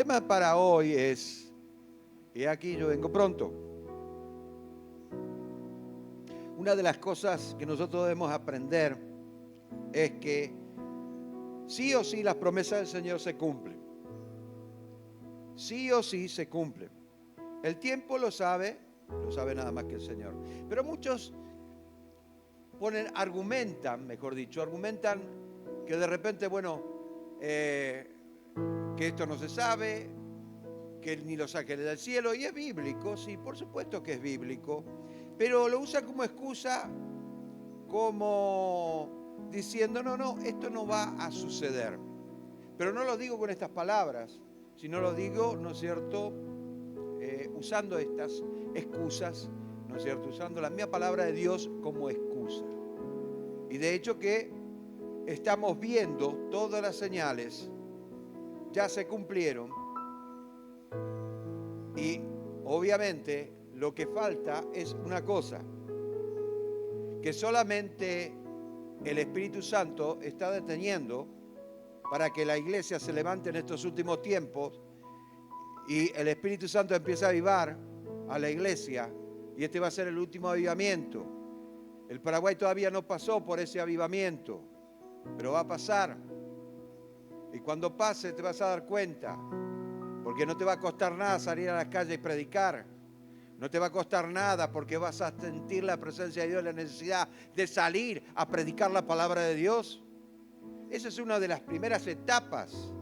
tema para hoy es, he aquí yo vengo pronto. Una de las cosas que nosotros debemos aprender es que sí o sí las promesas del Señor se cumplen. Sí o sí se cumplen. El tiempo lo sabe nada más que el Señor. Pero muchos argumentan que de repente, que esto no se sabe, que ni los ángeles del cielo, y es bíblico, sí, por supuesto que es bíblico, pero lo usan como excusa, como diciendo, no, esto no va a suceder. Pero no lo digo con estas palabras, sino lo digo, ¿no es cierto?, usando estas excusas, ¿no es cierto?, usando la misma palabra de Dios como excusa. Y de hecho que estamos viendo todas las señales, ya se cumplieron, y obviamente lo que falta es una cosa, que solamente el Espíritu Santo está deteniendo para que la iglesia se levante en estos últimos tiempos y el Espíritu Santo empiece a avivar a la iglesia, y este va a ser el último avivamiento. El Paraguay todavía no pasó por ese avivamiento, pero va a pasar. Y cuando pase te vas a dar cuenta, porque no te va a costar nada salir a las calles y predicar. No te va a costar nada porque vas a sentir la presencia de Dios, la necesidad de salir a predicar la palabra de Dios. Esa es una de las primeras etapas,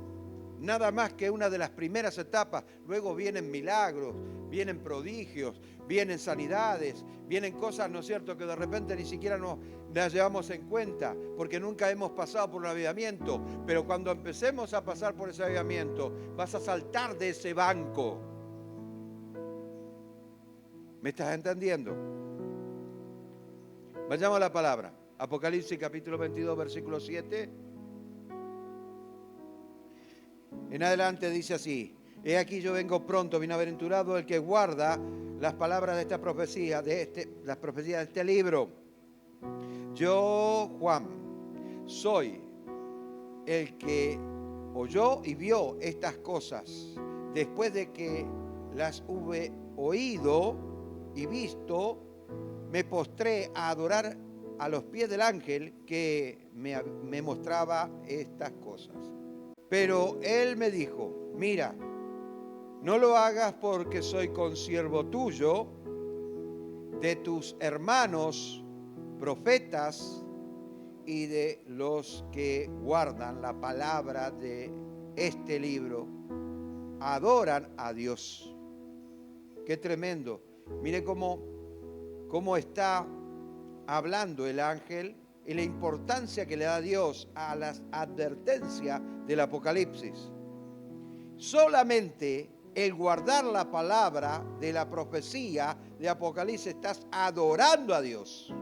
nada más que una de las primeras etapas. Luego vienen milagros, vienen prodigios, vienen sanidades, vienen cosas, ¿no es cierto?, que de repente ni siquiera nos las llevamos en cuenta, porque nunca hemos pasado por un avivamiento. Pero cuando empecemos a pasar por ese avivamiento, vas a saltar de ese banco. ¿Me estás entendiendo? Vayamos a la palabra. Apocalipsis capítulo 22, versículo 7. En adelante dice así: he aquí yo vengo pronto, bienaventurado el que guarda las palabras de esta profecía, las profecías de este libro. Yo, Juan, soy el que oyó y vio estas cosas. Después de que las hube oído y visto, me postré a adorar a los pies del ángel que me mostraba estas cosas. Pero él me dijo: mira, no lo hagas porque soy consiervo tuyo, de tus hermanos profetas y de los que guardan la palabra de este libro, adoran a Dios. Qué tremendo. Mire cómo está hablando el ángel y la importancia que le da Dios a las advertencias del Apocalipsis. Solamente el guardar la palabra de la profecía de Apocalipsis, estás adorando a Dios.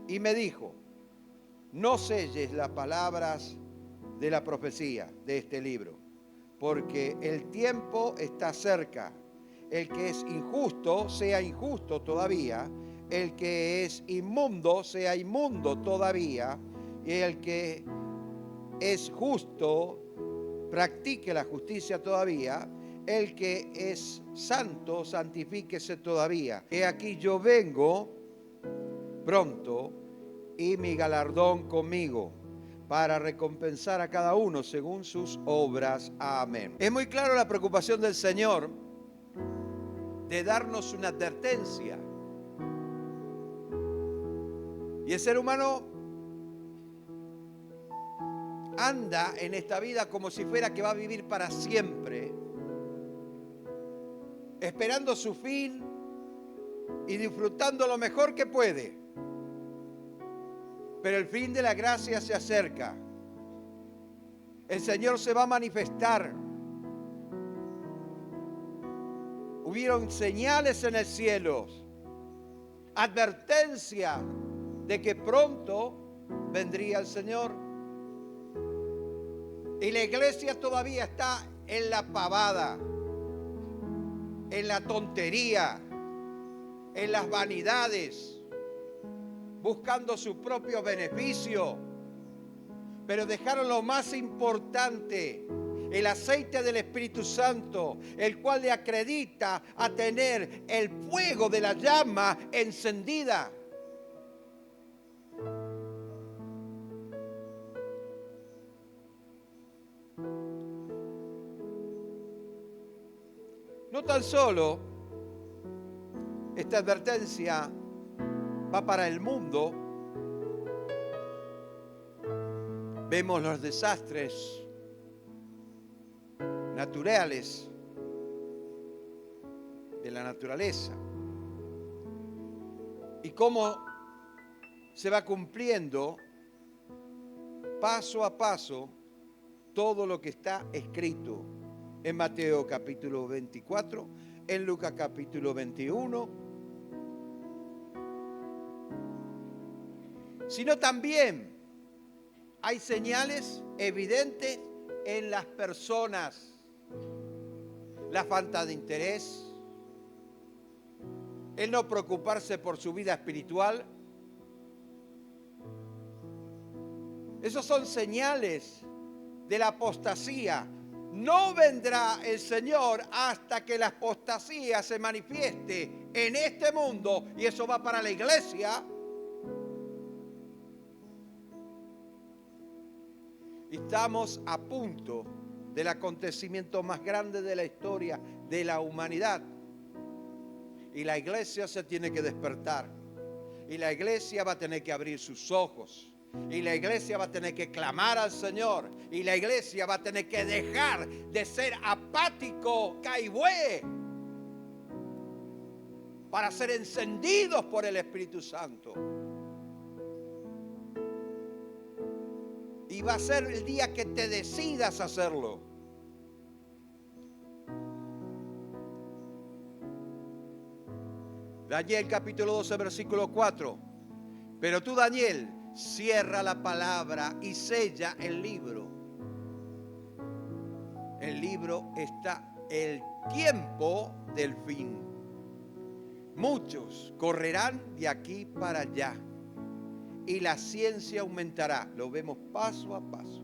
Y me dijo: no selles las palabras de la profecía de este libro, porque el tiempo está cerca. El que es injusto sea injusto todavía, el que es inmundo sea inmundo todavía, y el que es justo practique la justicia todavía, el que es santo santifíquese todavía. He aquí yo vengo pronto, y mi galardón conmigo, para recompensar a cada uno según sus obras. Amén. Es muy claro la preocupación del Señor de darnos una advertencia. Y el ser humano anda en esta vida como si fuera que va a vivir para siempre, esperando su fin y disfrutando lo mejor que puede. Pero el fin de la gracia se acerca. El Señor se va a manifestar. Hubieron señales en el cielo, advertencia de que pronto vendría el Señor. Y la iglesia todavía está en la pavada, en la tontería, en las vanidades, buscando su propio beneficio. Pero dejaron lo más importante, el aceite del Espíritu Santo, el cual le acredita a tener el fuego de la llama encendida. No tan solo esta advertencia va para el mundo, vemos los desastres naturales de la naturaleza y cómo se va cumpliendo paso a paso todo lo que está escrito en Mateo capítulo 24, en Lucas capítulo 21, sino también hay señales evidentes en las personas. La falta de interés, el no preocuparse por su vida espiritual. Esos son señales de la apostasía. No vendrá el Señor hasta que la apostasía se manifieste en este mundo, y eso va para la iglesia. Estamos a punto del acontecimiento más grande de la historia de la humanidad. Y la iglesia se tiene que despertar. Y la iglesia va a tener que abrir sus ojos. Y la iglesia va a tener que clamar al Señor. Y la iglesia va a tener que dejar de ser apático, caigüe, para ser encendidos por el Espíritu Santo. Y va a ser el día que te decidas hacerlo. Daniel capítulo 12, versículo 4. Pero tú, Daniel, cierra la palabra y sella el libro. El libro está el tiempo del fin. Muchos correrán de aquí para allá y la ciencia aumentará. Lo vemos paso a paso.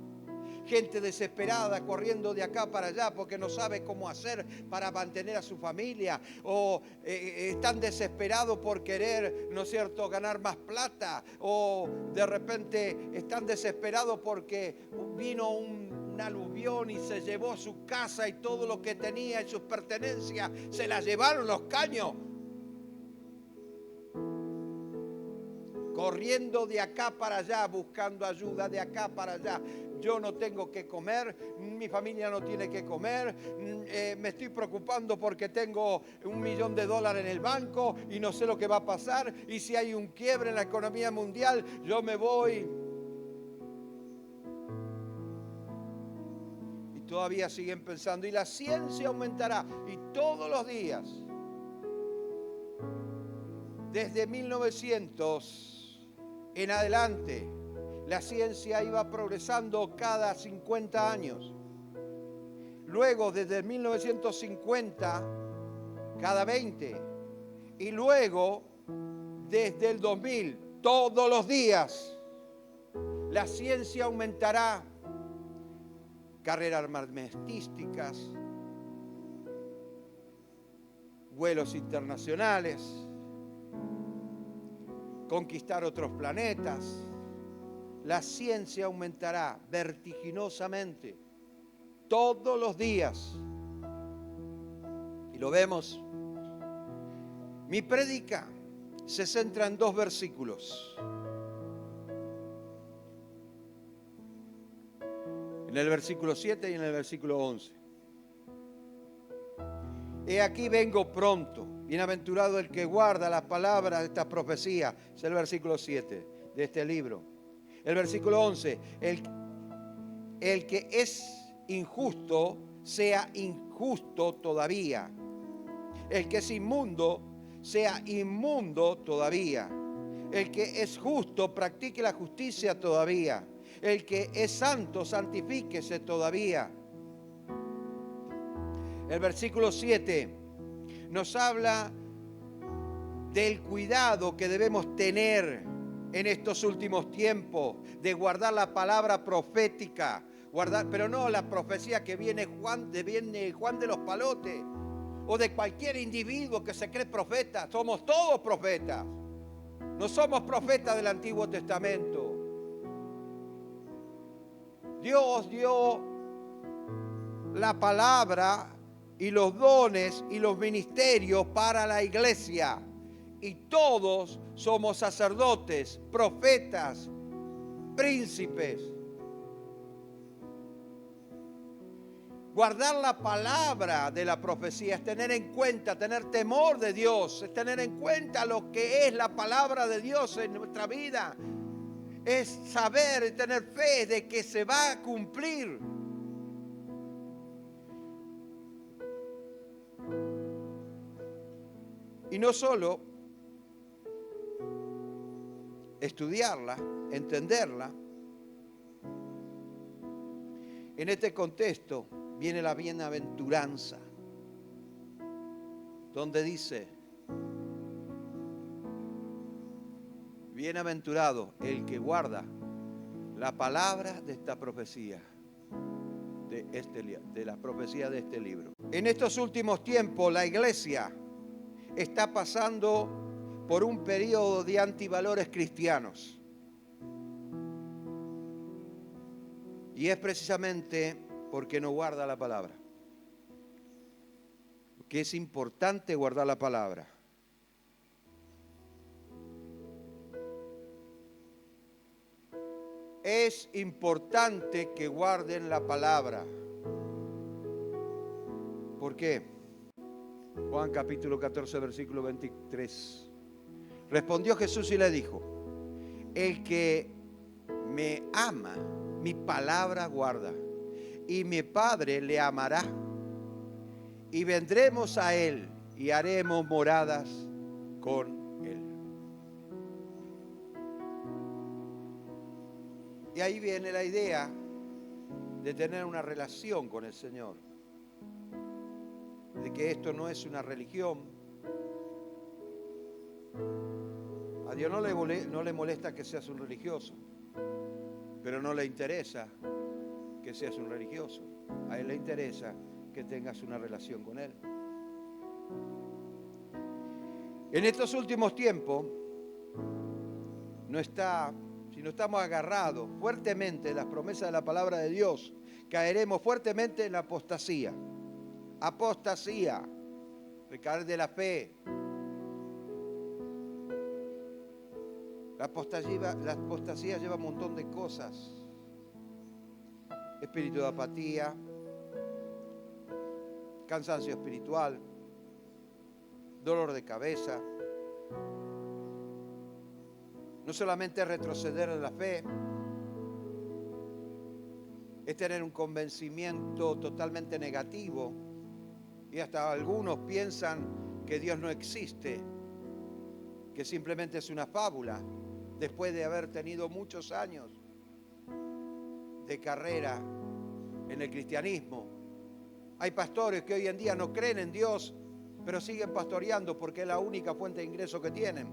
Gente desesperada corriendo de acá para allá porque no sabe cómo hacer para mantener a su familia, o están desesperados por querer, ¿no es cierto?, ganar más plata, o de repente están desesperados porque vino un aluvión y se llevó su casa y todo lo que tenía y sus pertenencias, se las llevaron los caños. Corriendo de acá para allá, buscando ayuda de acá para allá. Yo no tengo que comer, mi familia no tiene que comer, me estoy preocupando porque tengo $1.000.000 en el banco y no sé lo que va a pasar. Y si hay un quiebre en la economía mundial, yo me voy. Y todavía siguen pensando, y la ciencia aumentará. Y todos los días, desde 1900 en adelante, la ciencia iba progresando cada 50 años. Luego, desde 1950, cada 20. Y luego, desde el 2000, todos los días, la ciencia aumentará. Carreras armamentísticas, vuelos internacionales, conquistar otros planetas. La ciencia aumentará vertiginosamente todos los días. Y lo vemos. Mi prédica se centra en 2 versículos. En el versículo 7 y en el versículo 11. He aquí vengo pronto. Bienaventurado el que guarda las palabras de esta profecía. Es el versículo 7 de este libro. El versículo 11. El que es injusto, sea injusto todavía. El que es inmundo, sea inmundo todavía. El que es justo, practique la justicia todavía. El que es santo, santifíquese todavía. El versículo 7 nos habla del cuidado que debemos tener en estos últimos tiempos, de guardar la palabra profética, Guardar, pero no la profecía que viene Juan de los Palotes o de cualquier individuo que se cree profeta. Somos todos profetas. No somos profetas del Antiguo Testamento. Dios dio la palabra y los dones y los ministerios para la iglesia. Y todos somos sacerdotes, profetas, príncipes. Guardar la palabra de la profecía es tener en cuenta, tener temor de Dios, es tener en cuenta lo que es la palabra de Dios en nuestra vida. Es saber y tener fe de que se va a cumplir. Y no solo estudiarla, entenderla. En este contexto viene la bienaventuranza, donde dice: bienaventurado el que guarda la palabra de esta profecía, de la profecía de este libro. En estos últimos tiempos la iglesia está pasando por un periodo de antivalores cristianos. Y es precisamente porque no guarda la palabra. Que es importante guardar la palabra. Es importante que guarden la palabra. ¿Por qué? Juan capítulo 14, versículo 23. Respondió Jesús y le dijo: el que me ama, mi palabra guarda, y mi Padre le amará, y vendremos a él y haremos moradas con él. Y ahí viene la idea de tener una relación con el Señor, de que esto no es una religión. A Dios no le molesta que seas un religioso, pero no le interesa que seas un religioso. A Él le interesa que tengas una relación con Él. En estos últimos tiempos, si no estamos agarrados fuertemente de las promesas de la palabra de Dios, caeremos fuertemente en la apostasía. Apostasía, recaer de la fe. La apostasía lleva un montón de cosas. Espíritu de apatía, cansancio espiritual, dolor de cabeza. No solamente es retroceder en la fe, es tener un convencimiento totalmente negativo. Y hasta algunos piensan que Dios no existe, que simplemente es una fábula, después de haber tenido muchos años de carrera en el cristianismo. Hay pastores que hoy en día no creen en Dios, pero siguen pastoreando porque es la única fuente de ingreso que tienen.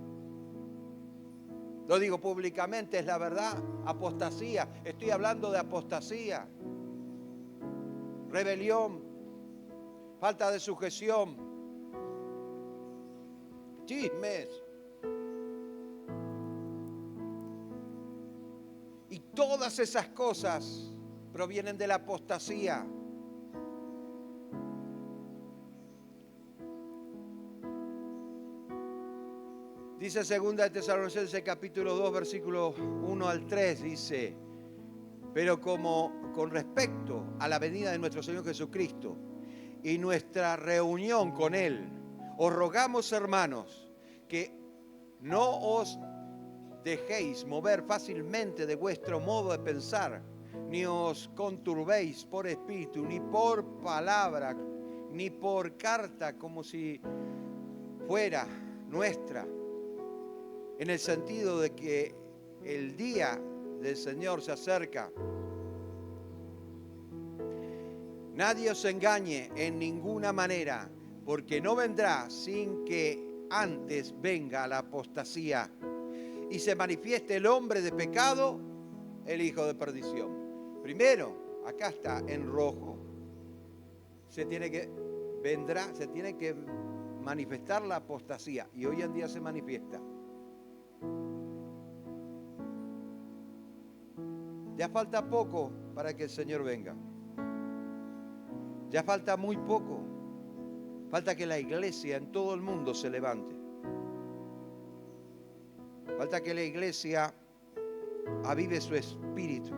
Lo digo públicamente, es la verdad. Apostasía, estoy hablando de apostasía, rebelión, falta de sujeción, chismes. Y todas esas cosas provienen de la apostasía. Dice 2 de Tesalonicenses capítulo 2, versículos 1 al 3, dice: pero como con respecto a la venida de nuestro Señor Jesucristo y nuestra reunión con Él, os rogamos, hermanos, que no os dejéis mover fácilmente de vuestro modo de pensar, ni os conturbéis por espíritu, ni por palabra, ni por carta, como si fuera nuestra, en el sentido de que el día del Señor se acerca. Nadie os engañe en ninguna manera, porque no vendrá sin que antes venga la apostasía y se manifieste el hombre de pecado, el hijo de perdición. Primero, acá está en rojo, se tiene que manifestar la apostasía, y hoy en día se manifiesta. Ya falta poco para que el Señor venga. Ya falta muy poco. Falta que la iglesia en todo el mundo se levante. Falta que la iglesia avive su espíritu.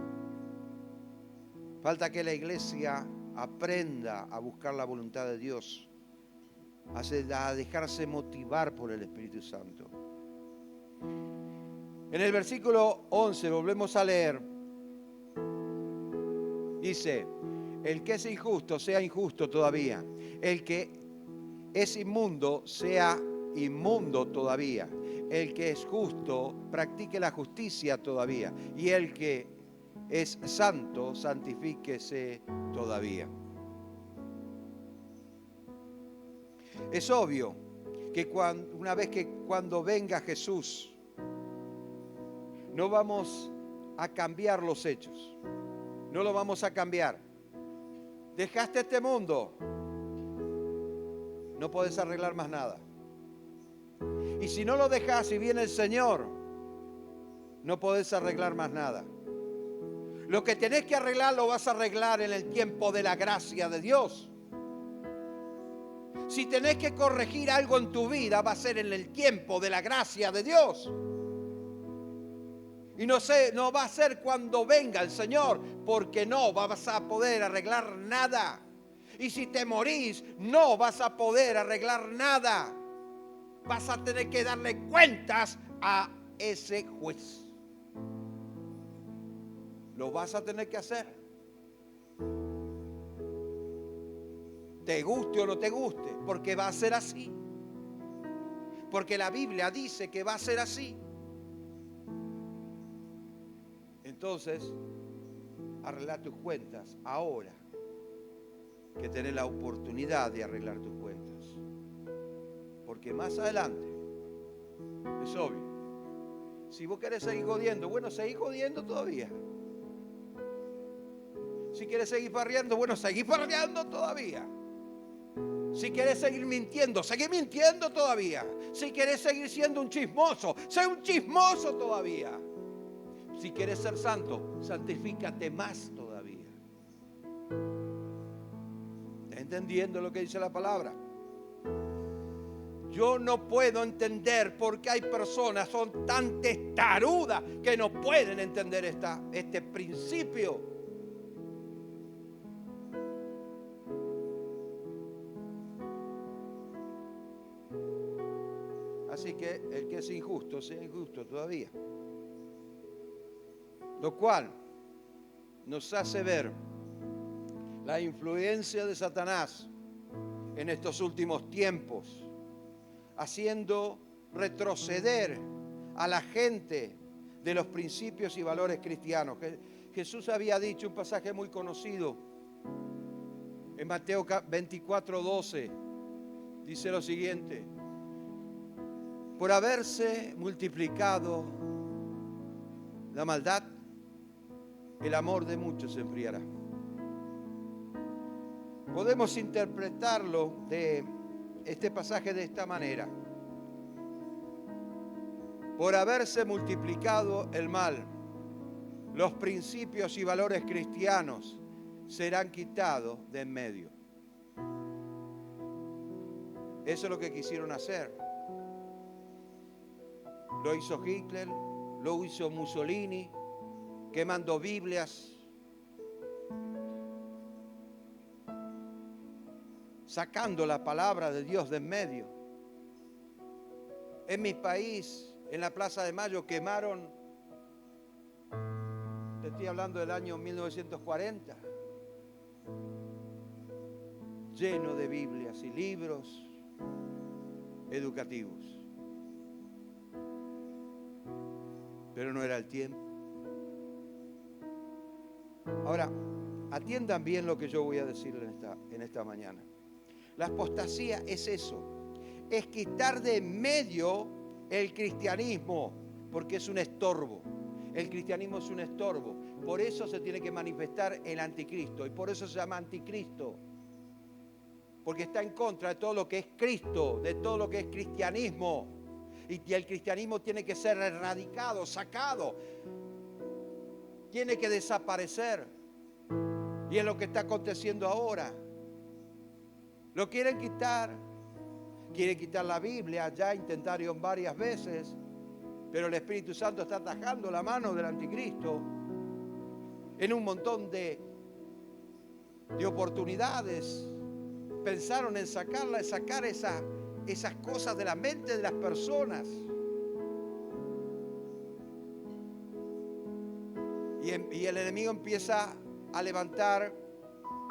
Falta que la iglesia aprenda a buscar la voluntad de Dios, a dejarse motivar por el Espíritu Santo. En el versículo 11 volvemos a leer. Dice, el que es injusto sea injusto todavía. El que es inmundo sea inmundo todavía. El que es justo practique la justicia todavía. Y el que es santo santifíquese todavía. Es obvio que cuando venga Jesús, no vamos a cambiar los hechos. No lo vamos a cambiar. Dejaste este mundo, no podés arreglar más nada. Y si no lo dejas y viene el Señor, no podés arreglar más nada. Lo que tenés que arreglar lo vas a arreglar en el tiempo de la gracia de Dios. Si tenés que corregir algo en tu vida, va a ser en el tiempo de la gracia de Dios. Y no va a ser cuando venga el Señor, porque no vas a poder arreglar nada. Y si te morís, no vas a poder arreglar nada. Vas a tener que darle cuentas a ese juez. Lo vas a tener que hacer. Te guste o no te guste, porque va a ser así. Porque la Biblia dice que va a ser así. Entonces, arregla tus cuentas ahora que tenés la oportunidad de arreglar tus cuentas. Porque más adelante, es obvio, si vos querés seguir jodiendo, bueno, seguí jodiendo todavía. Si querés seguir farreando, bueno, seguí farreando todavía. Si querés seguir mintiendo, seguí mintiendo todavía. Si querés seguir siendo un chismoso, sé un chismoso todavía. Si quieres ser santo, santifícate más todavía. ¿Estás entendiendo lo que dice la palabra? Yo no puedo entender por qué hay personas son tan testarudas que no pueden entender este principio. Así que el que es injusto, sea injusto todavía. Lo cual nos hace ver la influencia de Satanás en estos últimos tiempos, haciendo retroceder a la gente de los principios y valores cristianos. Jesús había dicho un pasaje muy conocido en Mateo 24:12, dice lo siguiente: por haberse multiplicado la maldad, el amor de muchos se enfriará. Podemos interpretarlo de este pasaje de esta manera: por haberse multiplicado el mal, los principios y valores cristianos serán quitados de en medio. Eso es lo que quisieron hacer. Lo hizo Hitler, lo hizo Mussolini, quemando Biblias, sacando la palabra de Dios de en medio. En mi país, en la Plaza de Mayo, quemaron, te estoy hablando del año 1940, lleno de Biblias y libros educativos. Pero no era el tiempo. Ahora, atiendan bien lo que yo voy a decir en esta mañana. La apostasía es eso, es quitar de en medio el cristianismo, porque es un estorbo. El cristianismo es un estorbo. Por eso se tiene que manifestar el anticristo. Y por eso se llama anticristo. Porque está en contra de todo lo que es Cristo, de todo lo que es cristianismo. Y el cristianismo tiene que ser erradicado, sacado. Tiene que desaparecer. Y es lo que está aconteciendo ahora. Lo quieren quitar. Quieren quitar la Biblia. Ya intentaron varias veces. Pero el Espíritu Santo está atajando la mano del anticristo en un montón de oportunidades. Pensaron en sacar esas cosas de la mente de las personas. Y el enemigo empieza a levantar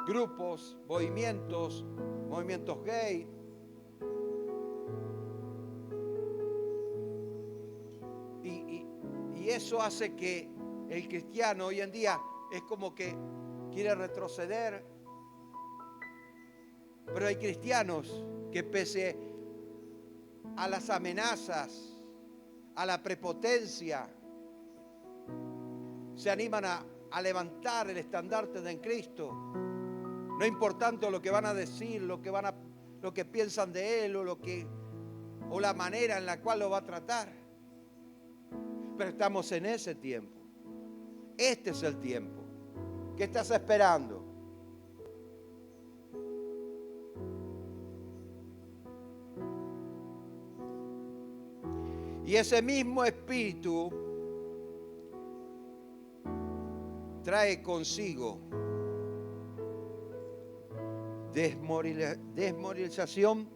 grupos, movimientos gay. Y eso hace que el cristiano hoy en día es como que quiere retroceder. Pero hay cristianos que pese a las amenazas, a la prepotencia, se animan a levantar el estandarte de Cristo. No importando lo que van a decir, lo que piensan de Él o la manera en la cual lo va a tratar. Pero estamos en ese tiempo. Este es el tiempo. ¿Qué estás esperando? Y ese mismo espíritu trae consigo desmoralización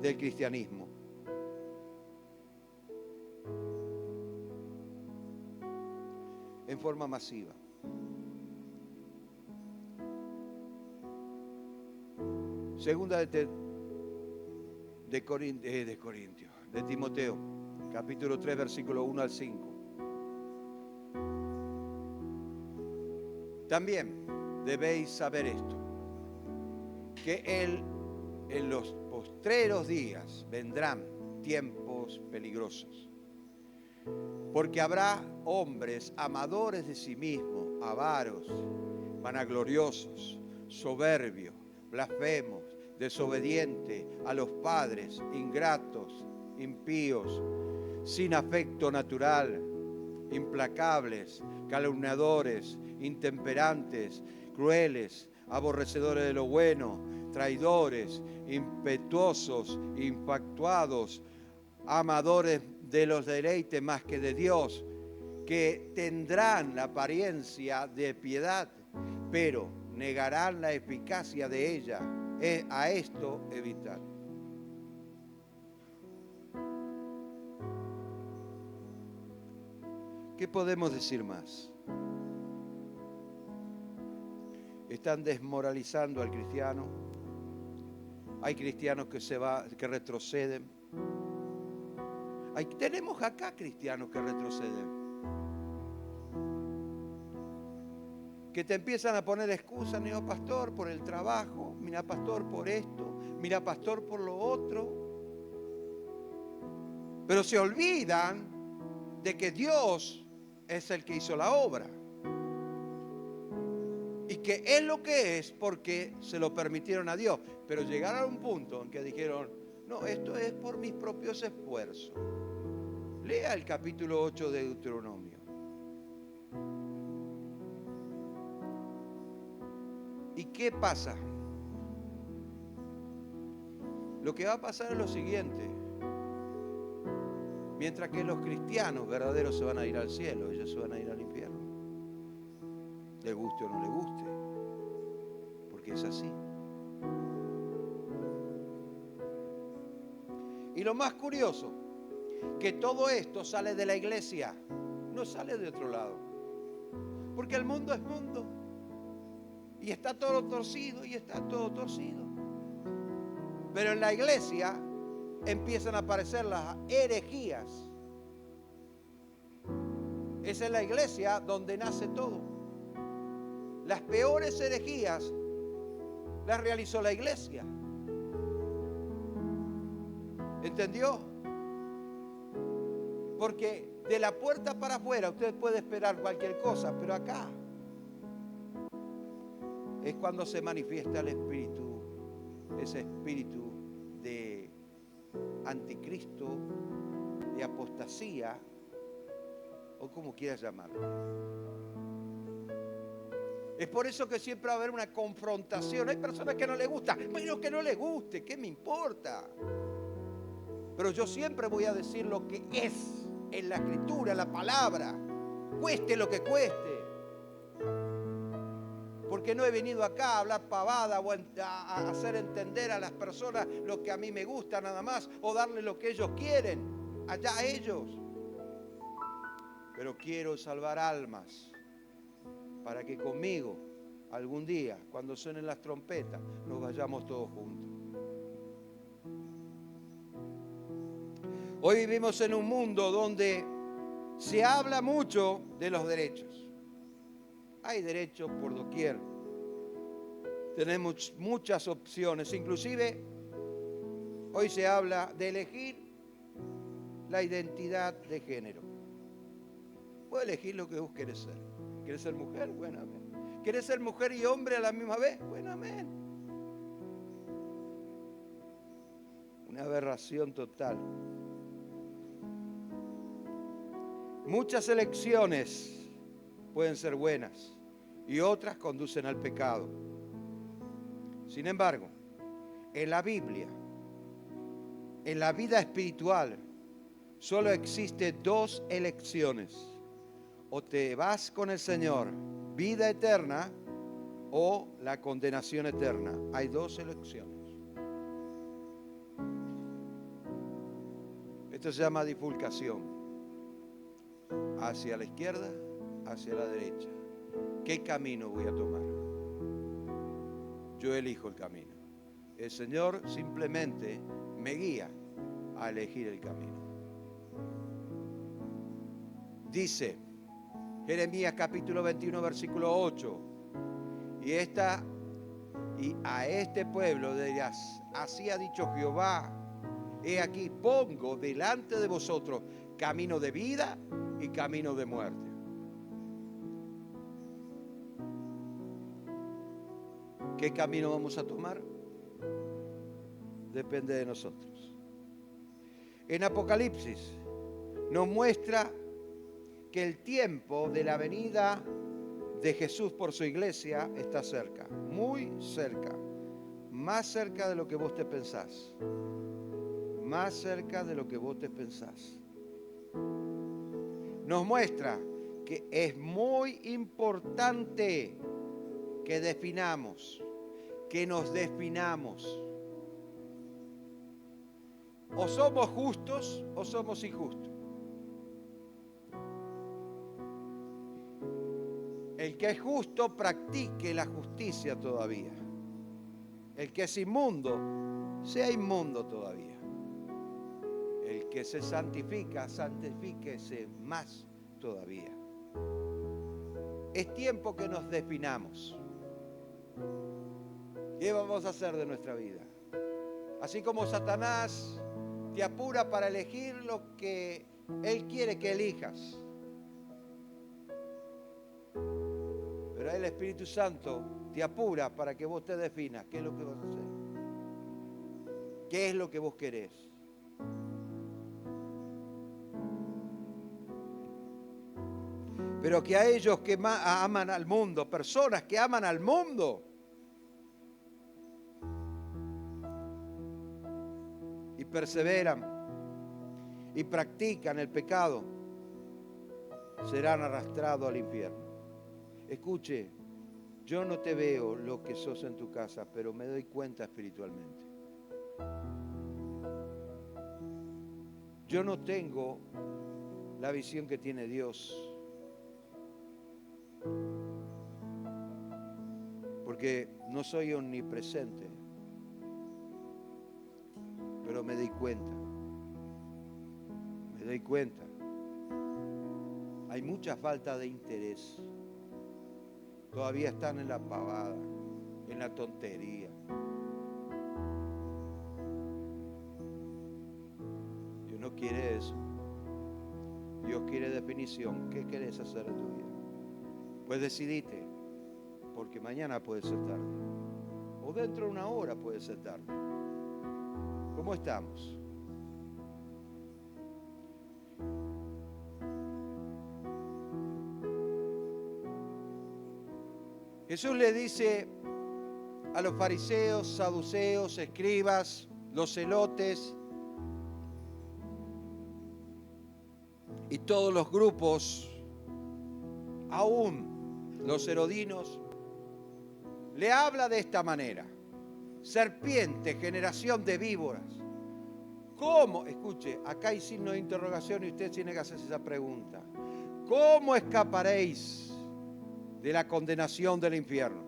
del cristianismo. En forma masiva. Segunda de Timoteo, capítulo 3, versículo 1 al 5. También debéis saber esto, que en los postreros días vendrán tiempos peligrosos. Porque habrá hombres amadores de sí mismos, avaros, vanagloriosos, soberbios, blasfemos, desobedientes a los padres, ingratos, impíos, sin afecto natural, implacables, calumniadores, intemperantes, crueles, aborrecedores de lo bueno, traidores, impetuosos, infatuados, amadores de los deleites más que de Dios, que tendrán la apariencia de piedad, pero negarán la eficacia de ella. A esto evitar. ¿Qué podemos decir más? Están desmoralizando al cristiano. Hay cristianos que retroceden. Tenemos acá cristianos que retroceden. Que te empiezan a poner excusas, mira pastor, por el trabajo, mira pastor por esto, mira pastor por lo otro. Pero se olvidan de que Dios es el que hizo la obra. Y que es lo que es porque se lo permitieron a Dios. Pero llegaron a un punto en que dijeron, no, esto es por mis propios esfuerzos. Lea el capítulo 8 de Deuteronomio. ¿Y qué pasa? Lo que va a pasar es lo siguiente. Mientras que los cristianos verdaderos se van a ir al cielo, ellos se van a ir al infierno. Le guste o no le guste. Porque es así. Y lo más curioso, que todo esto sale de la iglesia, no sale de otro lado. Porque el mundo es mundo. Y está todo torcido y está todo torcido. Pero en la iglesia empiezan a aparecer las herejías. Es en la iglesia donde nace todo. Las peores herejías las realizó la iglesia. ¿Entendió? Porque de la puerta para afuera usted puede esperar cualquier cosa, pero acá es cuando se manifiesta el espíritu, ese espíritu de anticristo, de apostasía, o como quieras llamarlo. Es por eso que siempre va a haber una confrontación. Hay personas que no les gusta, pero que no les guste, ¿qué me importa? Pero yo siempre voy a decir lo que es en la escritura, en la palabra, cueste lo que cueste. Porque no he venido acá a hablar pavada o a hacer entender a las personas lo que a mí me gusta nada más, o darle lo que ellos quieren, allá a ellos. Pero quiero salvar almas para que conmigo algún día, cuando suenen las trompetas, nos vayamos todos juntos. Hoy vivimos en un mundo donde se habla mucho de los derechos. Hay derechos por doquier. Tenemos muchas opciones. Inclusive hoy se habla de elegir la identidad de género. Puedes elegir lo que vos querés ser. ¿Querés ser mujer? Bueno, amén. ¿Querés ser mujer y hombre a la misma vez? Bueno, amén. Una aberración total. Muchas elecciones pueden ser buenas y otras conducen al pecado. Sin embargo, en la Biblia, en la vida espiritual, solo existe dos elecciones. O te vas con el Señor, vida eterna, o la condenación eterna. Hay dos elecciones. Esto se llama bifurcación. Hacia la izquierda, hacia la derecha. ¿Qué camino voy a tomar? Yo elijo el camino. El Señor simplemente me guía a elegir el camino. Dice Jeremías capítulo 21, versículo 8. Y a este pueblo dirás, así ha dicho Jehová, he aquí pongo delante de vosotros camino de vida y camino de muerte. ¿Qué camino vamos a tomar? Depende de nosotros. En Apocalipsis nos muestra que el tiempo de la venida de Jesús por su iglesia está cerca, muy cerca, más cerca de lo que vos te pensás, más cerca de lo que vos te pensás. Nos muestra que es muy importante que definamos, que nos definamos. O somos justos o somos injustos. El que es justo practique la justicia todavía. El que es inmundo, sea inmundo todavía. El que se santifica, santifíquese más todavía. Es tiempo que nos definamos. ¿Qué vamos a hacer de nuestra vida? Así como Satanás te apura para elegir lo que él quiere que elijas. Pero el Espíritu Santo te apura para que vos te definas qué es lo que vas a hacer. ¿Qué es lo que vos querés? Pero que a ellos que aman al mundo, personas que aman al mundo, y perseveran y practican el pecado, serán arrastrados al infierno. Escuche, yo no te veo lo que sos en tu casa, pero me doy cuenta espiritualmente. Yo no tengo la visión que tiene Dios, porque no soy omnipresente, pero me doy cuenta. Me doy cuenta. Hay mucha falta de interés. Todavía están en la pavada, en la tontería. Dios no quiere eso. Dios quiere definición. ¿Qué querés hacer en tu vida? Pues decidite, porque mañana puede ser tarde. O dentro de una hora puede ser tarde. ¿Cómo estamos? Jesús le dice a los fariseos, saduceos, escribas, los celotes y todos los grupos, aún los herodinos, le habla de esta manera: serpiente, generación de víboras. ¿Cómo? Escuche, acá hay signo de interrogación y usted tiene que hacerse esa pregunta. ¿Cómo escaparéis de la condenación del infierno?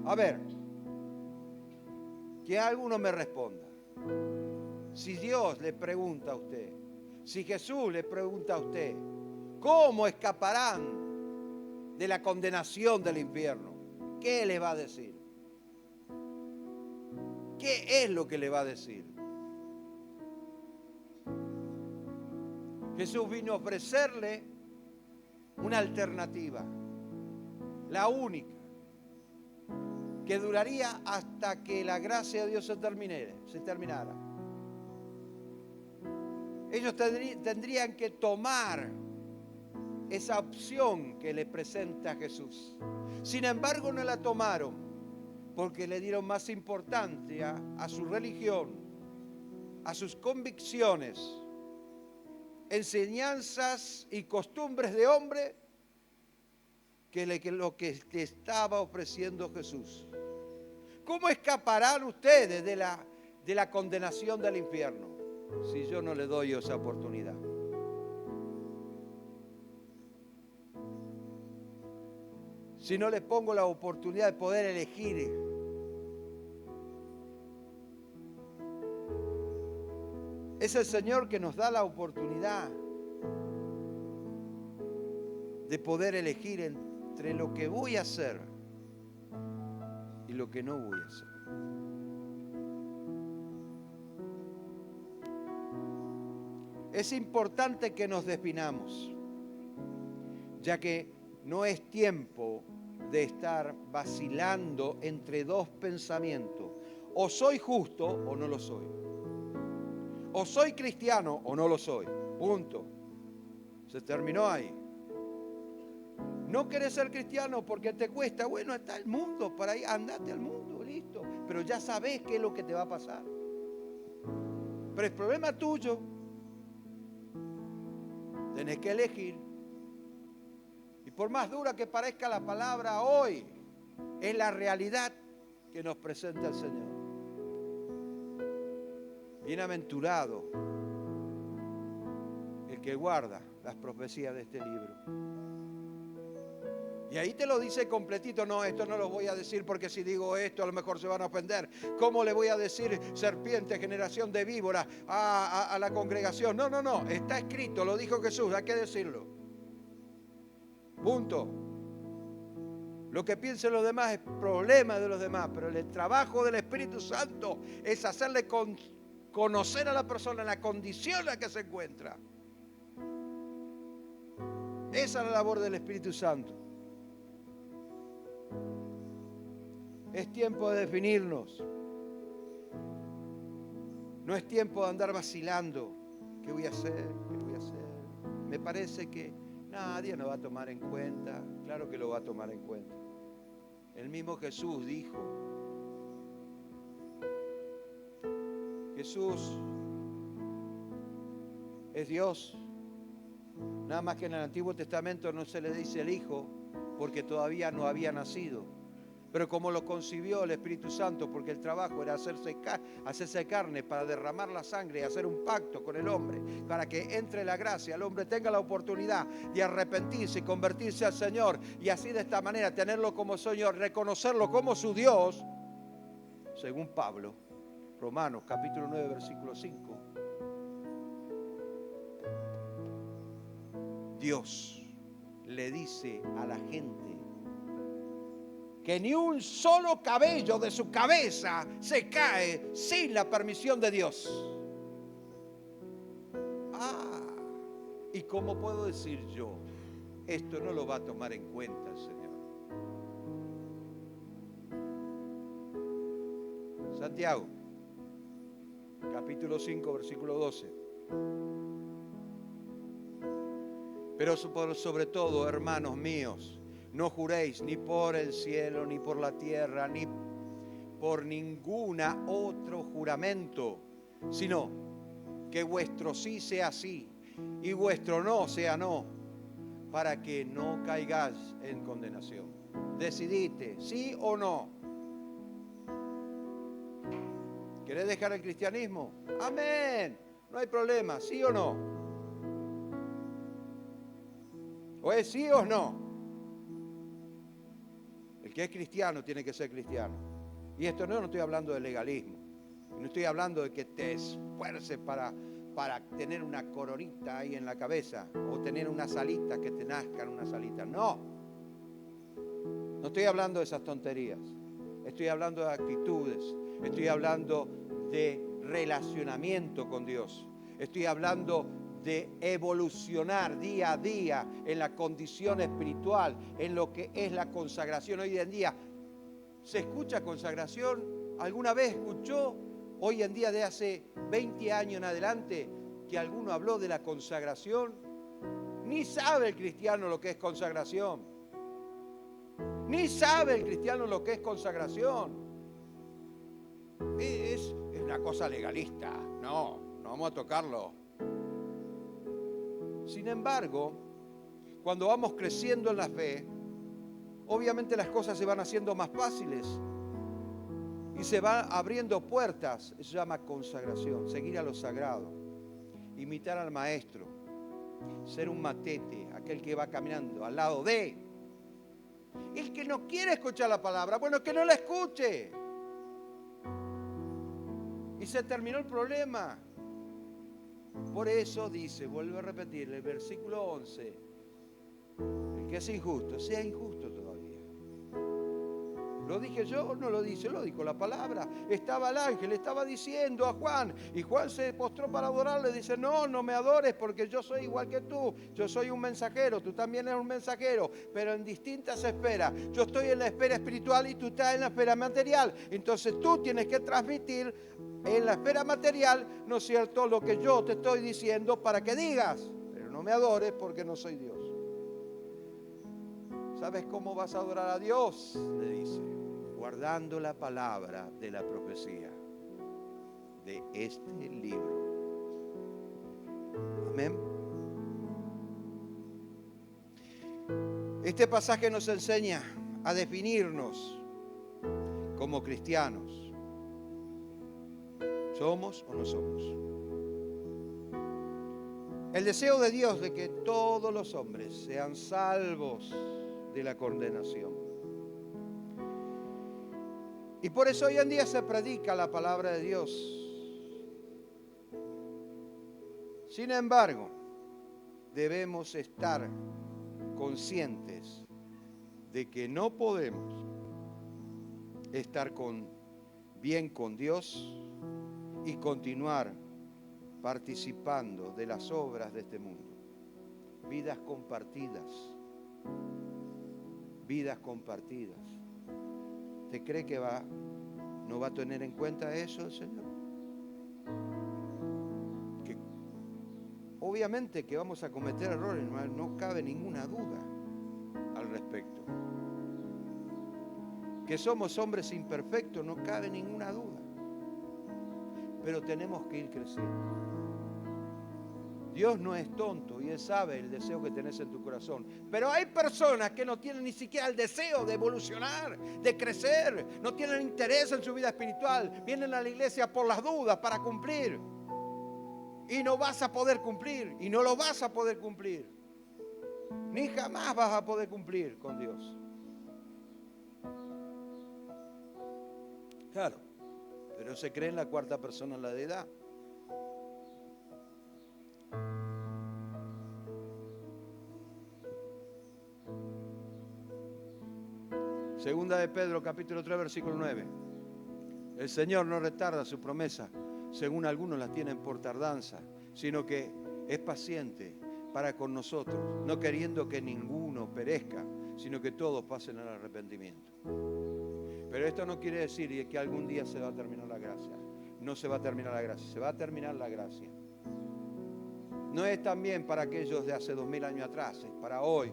A ver, que alguno me responda. Si Dios le pregunta a usted, si Jesús le pregunta a usted, ¿cómo escaparán de la condenación del infierno? ¿Qué le va a decir? ¿Qué es lo que le va a decir? Jesús vino a ofrecerle una alternativa, la única, que duraría hasta que la gracia de Dios se terminara. Ellos tendrían que tomar esa opción que le presenta Jesús. Sin embargo, no la tomaron porque le dieron más importancia a su religión, a sus convicciones, enseñanzas y costumbres de hombre, que lo que estaba ofreciendo Jesús. ¿Cómo escaparán ustedes de la condenación del infierno si yo no le doy esa oportunidad? Si no les pongo la oportunidad de poder elegir. Es el Señor que nos da la oportunidad de poder elegir entre lo que voy a hacer y lo que no voy a hacer. Es importante que nos definamos, ya que no es tiempo de estar vacilando entre dos pensamientos. O soy justo o no lo soy. O soy cristiano o no lo soy. Punto. Se terminó ahí. No querés ser cristiano porque te cuesta. Bueno, está el mundo para ahí. Andate al mundo, listo. Pero ya sabés qué es lo que te va a pasar. Pero es problema tuyo. Tenés que elegir. Y por más dura que parezca la palabra hoy, es la realidad que nos presenta el Señor. Bienaventurado el que guarda las profecías de este libro. Y ahí te lo dice completito. No, esto no lo voy a decir porque si digo esto a lo mejor se van a ofender. ¿Cómo le voy a decir serpiente, generación de víboras a la congregación? No, está escrito, lo dijo Jesús, hay que decirlo. Punto. Lo que piensen los demás es problema de los demás, pero el trabajo del Espíritu Santo es hacerle conocer a la persona la condición en la que se encuentra. Esa es la labor del Espíritu Santo. Es tiempo de definirnos. No es tiempo de andar vacilando. ¿Qué voy a hacer? ¿Qué voy a hacer? Me parece que nadie nos va a tomar en cuenta. Claro que lo va a tomar en cuenta. El mismo Jesús dijo. Jesús es Dios. Nada más que en el Antiguo Testamento no se le dice el Hijo porque todavía no había nacido. Pero como lo concibió el Espíritu Santo, porque el trabajo era hacerse carne para derramar la sangre y hacer un pacto con el hombre, para que entre la gracia, el hombre tenga la oportunidad de arrepentirse y convertirse al Señor, y así de esta manera tenerlo como Señor, reconocerlo como su Dios, según Pablo, Romanos capítulo 9, versículo 5. Dios le dice a la gente que ni un solo cabello de su cabeza se cae sin la permisión de Dios. ¿Y cómo puedo decir yo, esto no lo va a tomar en cuenta el Señor? Santiago, capítulo 5, versículo 12. Pero sobre todo, hermanos míos, no juréis ni por el cielo, ni por la tierra, ni por ninguna otro juramento, sino que vuestro sí sea sí y vuestro no sea no, para que no caigáis en condenación. Decidite, sí o no. ¿Querés dejar el cristianismo? Amén. No hay problema, sí o no. O es sí o no. El que es cristiano tiene que ser cristiano. Y esto no estoy hablando de legalismo. No estoy hablando de que te esfuerces para tener una coronita ahí en la cabeza o tener unas alitas, que te nazcan unas alitas. No. No estoy hablando de esas tonterías. Estoy hablando de actitudes. Estoy hablando de relacionamiento con Dios. Estoy hablando de evolucionar día a día en la condición espiritual, en lo que es la consagración. Hoy en día, ¿se escucha consagración? ¿Alguna vez escuchó hoy en día de hace 20 años en adelante que alguno habló de la consagración? Ni sabe el cristiano lo que es consagración. Ni sabe el cristiano lo que es consagración. Es una cosa legalista. No vamos a tocarlo. Sin embargo, cuando vamos creciendo en la fe, obviamente las cosas se van haciendo más fáciles y se van abriendo puertas. Eso se llama consagración, seguir a lo sagrado, imitar al maestro, ser un matete, aquel que va caminando al lado de. El que no quiere escuchar la palabra, bueno, que no la escuche. Y se terminó el problema. Por eso dice, vuelvo a repetir, el versículo 11, el que es injusto, sea injusto todavía. ¿Lo dije yo o no lo dice? Lo dijo la palabra. Estaba el ángel, estaba diciendo a Juan, y Juan se postró para adorarle. Dice, no me adores porque yo soy igual que tú. Yo soy un mensajero, tú también eres un mensajero, pero en distintas esferas. Yo estoy en la esfera espiritual y tú estás en la esfera material. Entonces tú tienes que transmitir en la esfera material, ¿no es cierto?, lo que yo te estoy diciendo para que digas, pero no me adores porque no soy Dios. ¿Sabes cómo vas a adorar a Dios? Le dice, guardando la palabra de la profecía de este libro. Amén. Este pasaje nos enseña a definirnos como cristianos. ¿Somos o no somos? El deseo de Dios de que todos los hombres sean salvos de la condenación. Y por eso hoy en día se predica la palabra de Dios. Sin embargo, debemos estar conscientes de que no podemos estar bien con Dios y continuar participando de las obras de este mundo. Vidas compartidas. Vidas compartidas. ¿Usted cree que no va a tener en cuenta eso el Señor? Que obviamente que vamos a cometer errores, no cabe ninguna duda al respecto. Que somos hombres imperfectos, no cabe ninguna duda. Pero tenemos que ir creciendo. Dios no es tonto y Él sabe el deseo que tenés en tu corazón. Pero hay personas que no tienen ni siquiera el deseo de evolucionar, de crecer, no tienen interés en su vida espiritual. Vienen a la iglesia por las dudas para cumplir. Y no vas a poder cumplir, y no lo vas a poder cumplir. Ni jamás vas a poder cumplir con Dios. Claro. Pero se cree en la cuarta persona en la deidad. Segunda de Pedro, capítulo 3, versículo 9. El Señor no retarda su promesa, según algunos la tienen por tardanza, sino que es paciente para con nosotros, no queriendo que ninguno perezca, sino que todos pasen al arrepentimiento. Pero esto no quiere decir que algún día se va a terminar la gracia. No se va a terminar la gracia, se va a terminar la gracia. No es también para aquellos de hace 2000 años atrás, es para hoy.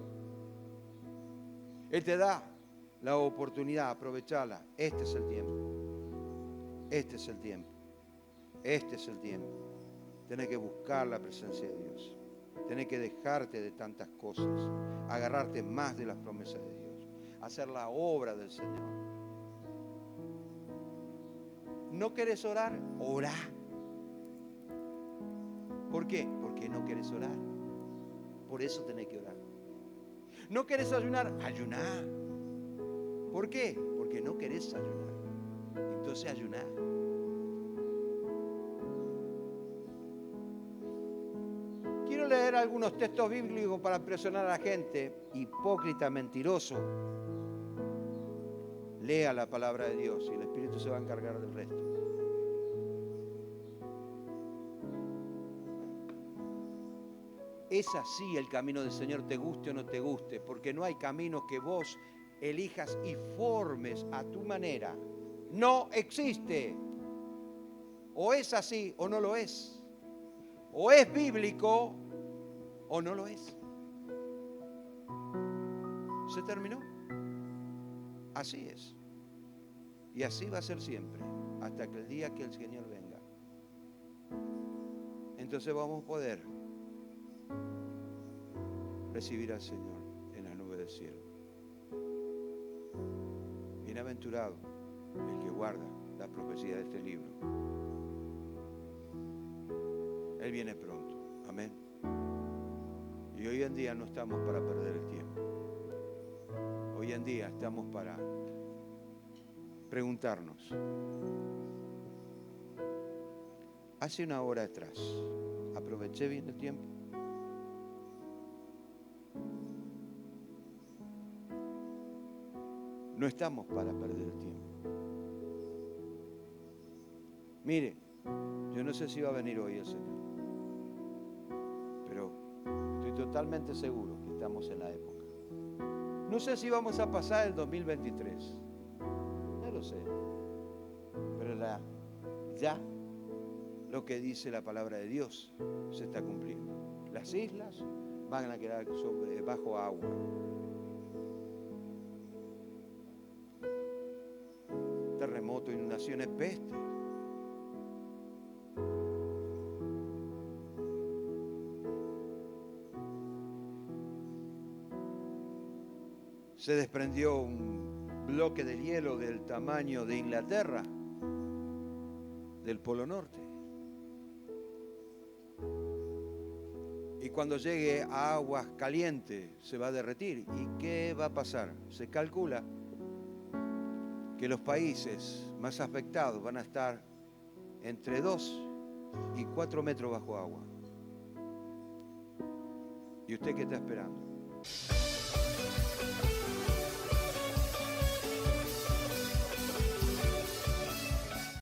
Él te da la oportunidad, aprovechala. Este es el tiempo. Este es el tiempo. Este es el tiempo. Tenés que buscar la presencia de Dios. Tenés que dejarte de tantas cosas, agarrarte más de las promesas de Dios, hacer la obra del Señor. ¿No querés orar? Orá. ¿Por qué? Porque no querés orar. Por eso tenés que orar. ¿No querés ayunar? Ayuná. ¿Por qué? Porque no querés ayunar. Entonces ayuná. Quiero leer algunos textos bíblicos para presionar a la gente. Hipócrita, mentiroso. Lea la palabra de Dios y el Espíritu se va a encargar del resto. Es así el camino del Señor, te guste o no te guste, porque no hay camino que vos elijas y formes a tu manera. No existe. O es así o no lo es. O es bíblico o no lo es. ¿Se terminó? Así es. Y así va a ser siempre, hasta que el día que el Señor venga. Entonces vamos a poder recibir al Señor en la nube del cielo. Bienaventurado el que guarda la profecía de este libro. Él viene pronto. Amén. Y hoy en día no estamos para perder el tiempo. Hoy en día estamos para preguntarnos. Hace una hora atrás, ¿aproveché bien el tiempo? No estamos para perder el tiempo. Mire, yo no sé si va a venir hoy el Señor, pero estoy totalmente seguro que estamos en la época. No sé si vamos a pasar el 2023, no lo sé, pero ya lo que dice la palabra de Dios se está cumpliendo. Las islas van a quedar bajo agua. Terremotos, inundaciones, peste. Se desprendió un bloque de hielo del tamaño de Inglaterra, del Polo Norte. Y cuando llegue a aguas calientes se va a derretir. ¿Y qué va a pasar? Se calcula que los países más afectados van a estar entre 2 y 4 metros bajo agua. ¿Y usted qué está esperando?